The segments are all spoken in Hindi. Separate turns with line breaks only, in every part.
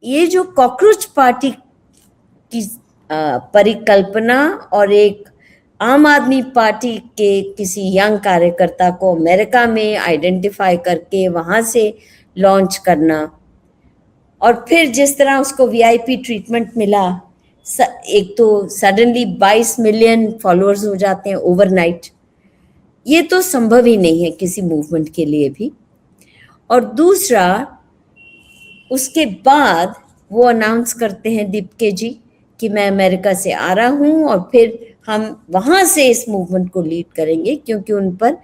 ये जो कॉकरोच पार्टी की परिकल्पना और एक आम आदमी पार्टी के किसी यंग कार्यकर्ता को अमेरिका में आइडेंटिफाई करके वहां से लॉन्च करना, और फिर जिस तरह उसको वीआईपी ट्रीटमेंट मिला, एक तो सडनली 22 मिलियन फॉलोअर्स हो जाते हैं ओवरनाइट, ये तो संभव ही नहीं है किसी मूवमेंट के लिए भी। और दूसरा, उसके बाद वो अनाउंस करते हैं दीपिका जी कि मैं अमेरिका से आ रहा हूँ और फिर हम वहाँ से इस मूवमेंट को लीड करेंगे, क्योंकि उन पर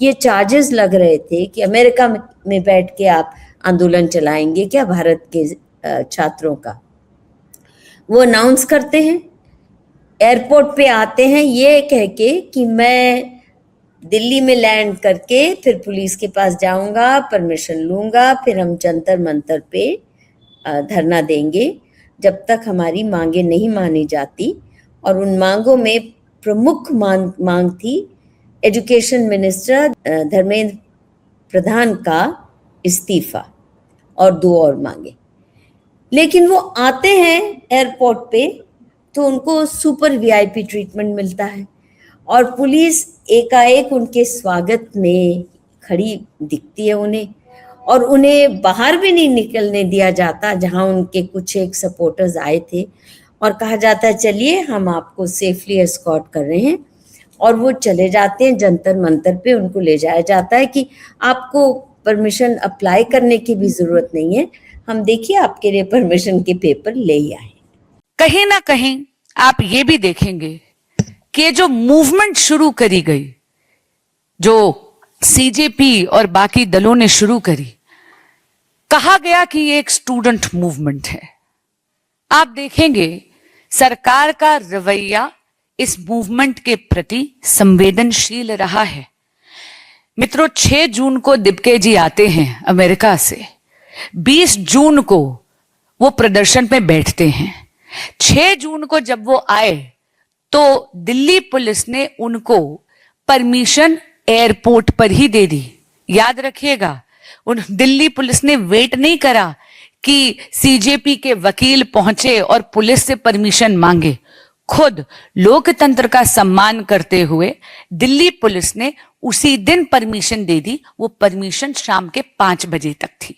ये चार्जेस लग रहे थे कि अमेरिका में बैठ के आप आंदोलन चलाएंगे क्या भारत के छात्रों का। वो अनाउंस करते हैं, एयरपोर्ट पे आते हैं ये कह के कि मैं दिल्ली में लैंड करके फिर पुलिस के पास जाऊंगा, परमिशन लूंगा, फिर हम जंतर मंतर पे धरना देंगे जब तक हमारी मांगे नहीं मानी जाती। और उन मांगों में प्रमुख मांग थी एजुकेशन मिनिस्टर धर्मेंद्र प्रधान का इस्तीफा और 2 और मांगे। लेकिन वो आते हैं एयरपोर्ट पे तो उनको सुपर वीआईपी ट्रीटमेंट मिलता है और पुलिस एकाएक उनके स्वागत में खड़ी दिखती है उन्हें, और उन्हें बाहर भी नहीं निकलने दिया जाता जहां उनके कुछ एक सपोर्टर्स आए थे, और कहा जाता है चलिए हम आपको सेफली एस्कॉर्ट कर रहे हैं, और वो चले जाते हैं जंतर मंतर पे। उनको ले जाया जाता है कि आपको परमिशन अप्लाई करने की भी जरूरत नहीं है, हम देखिए आपके लिए परमिशन के पेपर ले ही आए।
कहीं ना कहीं आप ये भी देखेंगे कि जो मूवमेंट शुरू करी गई, जो सीजेपी और बाकी दलों ने शुरू करी, कहा गया कि ये एक स्टूडेंट मूवमेंट है। आप देखेंगे सरकार का रवैया इस मूवमेंट के प्रति संवेदनशील रहा है। मित्रों, 6 जून को दीपिका जी आते हैं अमेरिका से, 20 जून को वो प्रदर्शन पे बैठते हैं। 6 जून को जब वो आए तो दिल्ली पुलिस ने उनको परमिशन एयरपोर्ट पर ही दे दी। याद रखिएगा, उन दिल्ली पुलिस ने वेट नहीं करा कि सीजेपी के वकील पहुंचे और पुलिस से परमिशन मांगे। खुद लोकतंत्र का सम्मान करते हुए दिल्ली पुलिस ने उसी दिन परमिशन दे दी। वो परमिशन शाम के 5 बजे तक थी।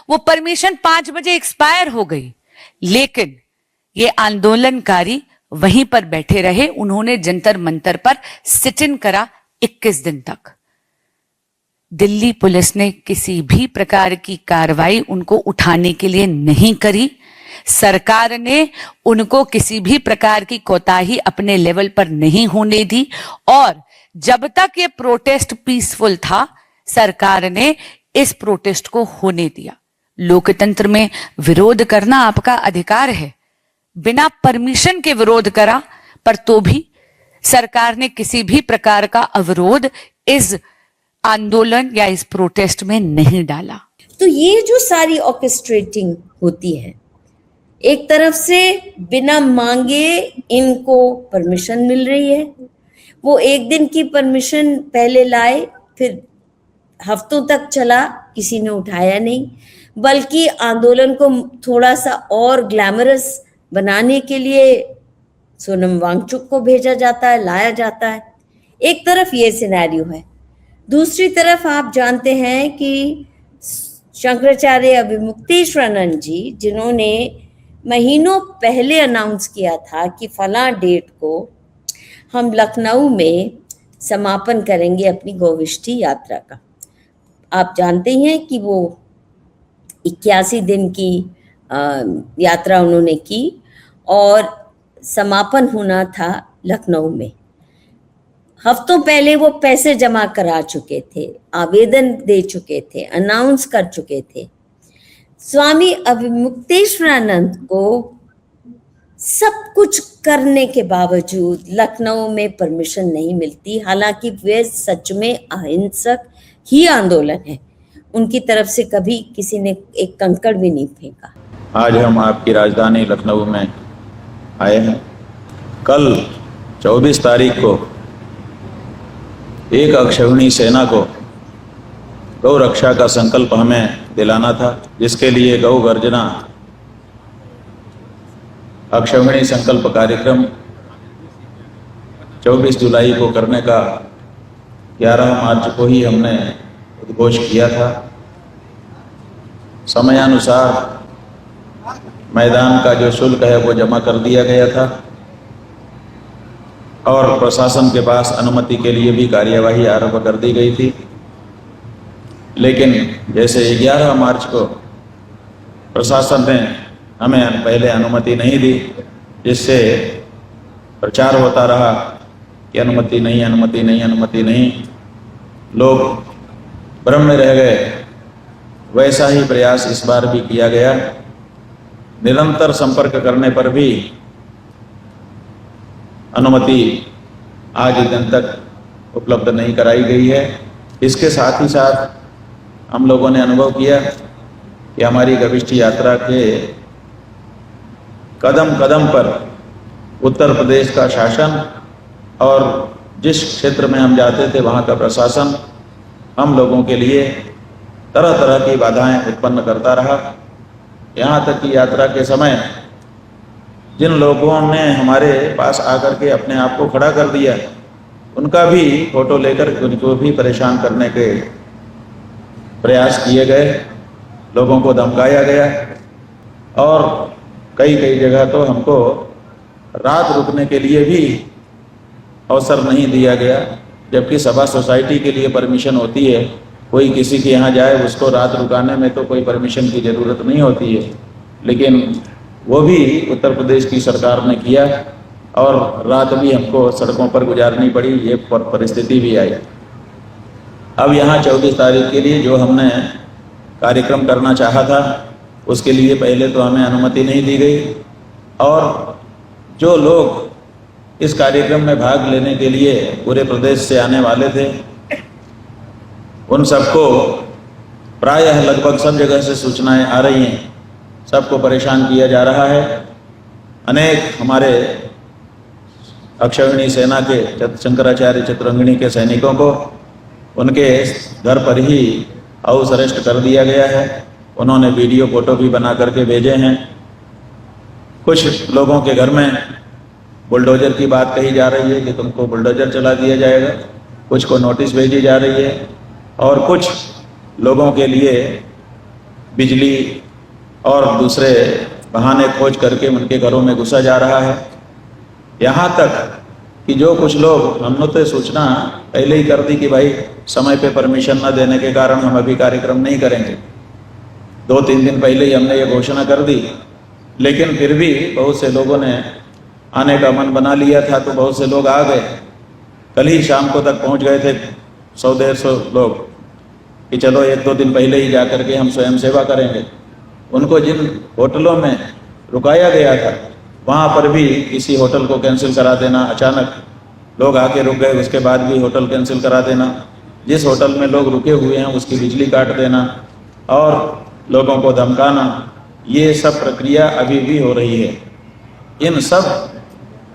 वो परमिशन 5 बजे एक्सपायर हो गई, लेकिन ये आंदोलनकारी वहीं पर बैठे रहे। उन्होंने जंतर मंतर पर सिट इन करा 21 दिन तक। दिल्ली पुलिस ने किसी भी प्रकार की कार्रवाई उनको उठाने के लिए नहीं करी। सरकार ने उनको किसी भी प्रकार की कोताही अपने लेवल पर नहीं होने दी, और जब तक ये प्रोटेस्ट पीसफुल था, सरकार ने इस प्रोटेस्ट को होने दिया। लोकतंत्र में विरोध करना आपका अधिकार है। बिना परमिशन के विरोध करा, पर तो भी सरकार ने किसी भी प्रकार का अवरोध इस आंदोलन या इस प्रोटेस्ट में नहीं डाला।
तो ये जो सारी ऑर्केस्ट्रेटिंग होती है, एक तरफ से बिना मांगे इनको परमिशन मिल रही है। वो एक दिन की परमिशन पहले लाए, फिर हफ्तों तक चला, किसी ने उठाया नहीं, बल्कि आंदोलन को थोड़ा सा और ग्लैमरस बनाने के लिए सोनम वांगचुक को भेजा जाता है, लाया जाता है। एक तरफ ये सिनेरियो है। दूसरी तरफ आप जानते हैं कि शंकराचार्य अभिमुक्तेश्वरानंद जी, जिन्होंने महीनों पहले अनाउंस किया था कि फला डेट को हम लखनऊ में समापन करेंगे अपनी गोविष्ठी यात्रा का। आप जानते हैं कि वो 81 दिन की यात्रा उन्होंने की और समापन होना था लखनऊ में। हफ्तों पहले वो पैसे जमा करा चुके थे, आवेदन दे चुके थे, अनाउंस कर चुके थे। स्वामी अभिमुक्तेश्वरानंद को सब कुछ करने के बावजूद लखनऊ में परमिशन नहीं मिलती, हालांकि वे सच में अहिंसक ही आंदोलन है। उनकी तरफ से कभी किसी ने एक कंकड़ भी नहीं फेंका।
आज हम आपकी राजधानी लखनऊ में आए हैं। कल 24 तारीख को एक अक्षौहिणी सेना को गौ रक्षा का संकल्प हमें दिलाना था, जिसके लिए गौ गर्जना अक्षौहिणी संकल्प कार्यक्रम 24 जुलाई को करने का 11 मार्च को ही हमने उद्घोष किया था। समयानुसार मैदान का जो शुल्क है वो जमा कर दिया गया था और प्रशासन के पास अनुमति के लिए भी कार्यवाही आरंभ कर दी गई थी। लेकिन जैसे 11 मार्च को प्रशासन ने हमें पहले अनुमति नहीं दी, जिससे प्रचार होता रहा कि अनुमति नहीं, अनुमति नहीं, अनुमति नहीं, लोग भ्रम में रह गए। वैसा ही प्रयास इस बार भी किया गया। निरंतर संपर्क करने पर भी अनुमति आज दिन तक उपलब्ध नहीं कराई गई है। इसके साथ ही साथ हम लोगों ने अनुभव किया कि हमारी गविष्ठ यात्रा के कदम कदम पर उत्तर प्रदेश का शासन और जिस क्षेत्र में हम जाते थे वहाँ का प्रशासन हम लोगों के लिए तरह तरह की बाधाएं उत्पन्न करता रहा। यहाँ तक कि यात्रा के समय जिन लोगों ने हमारे पास आकर के अपने आप को खड़ा कर दिया, उनका भी फोटो लेकर उनको भी परेशान करने के प्रयास किए गए, लोगों को धमकाया गया और कई कई जगह तो हमको रात रुकने के लिए भी अवसर नहीं दिया गया। जबकि सभा सोसाइटी के लिए परमिशन होती है, कोई किसी के यहाँ जाए उसको रात रुकाने में तो कोई परमिशन की ज़रूरत नहीं होती है, लेकिन वो भी उत्तर प्रदेश की सरकार ने किया और रात भी हमको सड़कों पर गुजारनी पड़ी। ये परिस्थिति भी आई। अब यहाँ 24 तारीख के लिए जो हमने कार्यक्रम करना चाहा था, उसके लिए पहले तो हमें अनुमति नहीं दी गई और जो लोग इस कार्यक्रम में भाग लेने के लिए पूरे प्रदेश से आने वाले थे, उन सबको प्रायः लगभग सब जगह से सूचनाएं आ रही हैं, सबको परेशान किया जा रहा है। अनेक हमारे अक्षौहिणी सेना के शंकराचार्य चतुरंगिणी के सैनिकों को उनके घर पर ही हाउस अरेस्ट कर दिया गया है। उन्होंने वीडियो फोटो भी बना करके भेजे हैं। कुछ लोगों के घर में बुलडोजर की बात कही जा रही है कि तुमको बुलडोजर चला दिया जाएगा, कुछ को नोटिस भेजी जा रही है और कुछ लोगों के लिए बिजली और दूसरे बहाने खोज करके उनके घरों में घुसा जा रहा है। यहाँ तक कि जो कुछ लोग, हमने तो सूचना पहले ही कर दी कि भाई समय पे परमिशन न देने के कारण हम अभी कार्यक्रम नहीं करेंगे। 2-3 दिन पहले ही हमने ये घोषणा कर दी, लेकिन फिर भी बहुत से लोगों ने आने का मन बना लिया था, तो बहुत से लोग आ गए। कल ही शाम को तक पहुंच गए थे 100-150 लोग कि चलो 1-2 दिन पहले ही जा करके हम स्वयं सेवा करेंगे। उनको जिन होटलों में रुकाया गया था, वहाँ पर भी किसी होटल को कैंसिल करा देना, अचानक लोग आके रुक गए, उसके बाद भी होटल कैंसिल करा देना, जिस होटल में लोग रुके हुए हैं उसकी बिजली काट देना और लोगों को धमकाना, ये सब प्रक्रिया अभी भी हो रही है। इन सब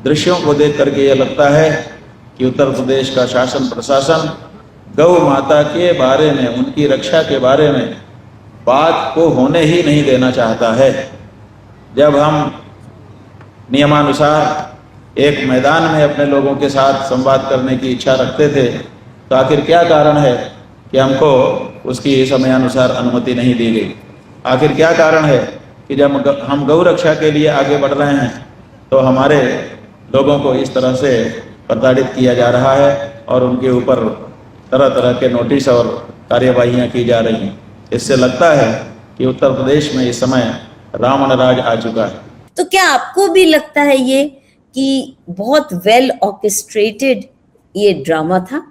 दृश्यों को देख करके ये लगता है कि उत्तर प्रदेश का शासन प्रशासन गौ माता के बारे में, उनकी रक्षा के बारे में बात को होने ही नहीं देना चाहता है। जब हम नियमानुसार एक मैदान में अपने लोगों के साथ संवाद करने की इच्छा रखते थे, तो आखिर क्या कारण है कि हमको उसकी समयानुसार अनुमति नहीं दी गई? आखिर क्या कारण है कि जब हम गौ रक्षा के लिए आगे बढ़ रहे हैं तो हमारे लोगों को इस तरह से प्रताड़ित किया जा रहा है और उनके ऊपर तरह तरह के नोटिस और कार्यवाहियां की जा रही हैं? इससे लगता है कि उत्तर प्रदेश में इस समय रावण राज आ चुका है।
तो क्या आपको भी लगता है ये कि बहुत वेल ऑर्केस्ट्रेटेड ये ड्रामा था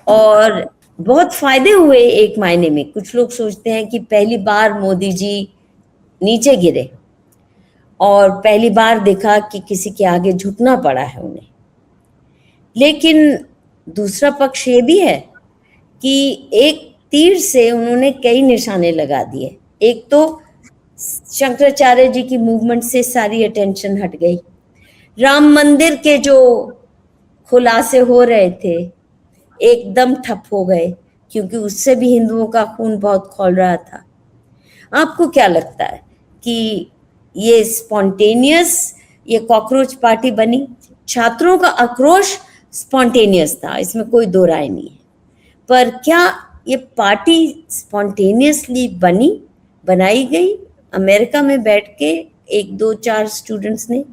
और बहुत फायदे हुए एक मायने में? कुछ लोग सोचते हैं कि पहली बार मोदी जी नीचे गिरे और पहली बार देखा कि किसी के आगे झुकना पड़ा है उन्हें। लेकिन दूसरा पक्ष ये भी है कि एक तीर से उन्होंने कई निशाने लगा दिए। एक तो शंकराचार्य जी की मूवमेंट से सारी अटेंशन हट गई। राम मंदिर के जो खुलासे हो रहे थे एकदम ठप हो गए, क्योंकि उससे भी हिंदुओं का खून बहुत खौल रहा था। आपको क्या लगता है कि ये स्पॉन्टेनियस ये कॉकरोच पार्टी बनी। छात्रों का आक्रोश स्पॉन्टेनियस था, इसमें कोई दो राय नहीं है, पर क्या ये पार्टी स्पॉन्टेनियसली बनाई गई अमेरिका में बैठ के 1 2 4 स्टूडेंट्स ने?